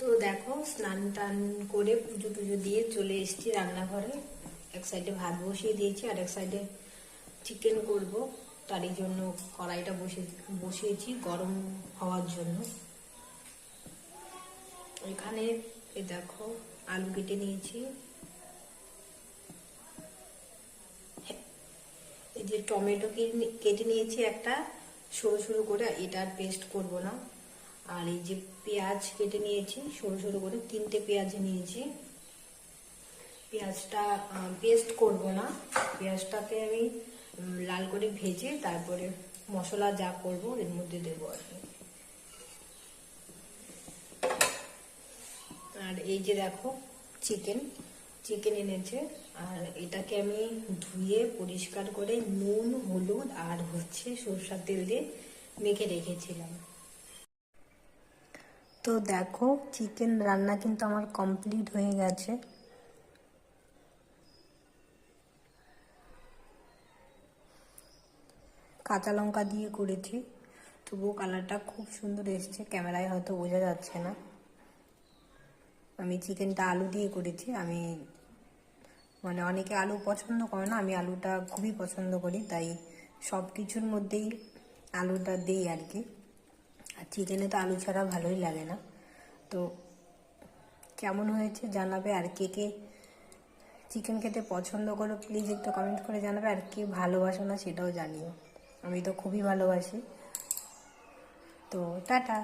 তো দেখো স্নান টান করে পুজো টুজো দিয়ে চলে এসেছি রান্নাঘরে। এক সাইডে ভাত বসিয়ে দিয়েছি আর এক সাইডে চিকেন করব, তারই জন্য কড়াইটা বসিয়েছি গরম হওয়ার জন্য। এখানে এই দেখো আলু কেটে নিয়েছি, এই যে টমেটো কেটে নিয়েছি একটা সরু সরু করে, এটার পেস্ট করব না। আর এই যে পেঁয়াজ কেটে নিয়েছি সরু সরু করে, 3টে পেঁয়াজ নিয়েছি। পেঁয়াজটা পেস্ট করব না, পেঁয়াজটাকে আমি লাল করে ভেজে তারপরে মশলা যা করব এর মধ্যে দেবো আর কি। আর এই যে দেখো চিকেন এনেছে, আর এটাকে আমি ধুয়ে পরিষ্কার করে নুন হলুদ আর সরষের তেল দিয়ে মেখে রেখেছিলাম। তো দেখো চিকেন রান্না কিন্তু আমার কমপ্লিট হয়ে গেছে। কাঁচা লঙ্কা দিয়ে করেছি, তবুও কালারটা খুব সুন্দর এসছে, ক্যামেরায় হয়তো বোঝা যাচ্ছে না। আমি চিকেনটা আলু দিয়ে করেছি, আমি মানে অনেকে আলু পছন্দ করে না, আমি আলুটা খুবই পছন্দ করি, তাই সব কিছুর মধ্যেই আলুটা দিই আর কি। আর চিকেনে তো আলু ছাড়া ভালোই লাগে না। তো কেমন হয়েছে জানাবে, আর কে কে চিকেন খেতে পছন্দ করো প্লিজ একটু কমেন্ট করে জানাবে, আর কে ভালোবাসো না সেটাও জানিও। আমি তো খুবই ভালোবাসি। তো টাটা।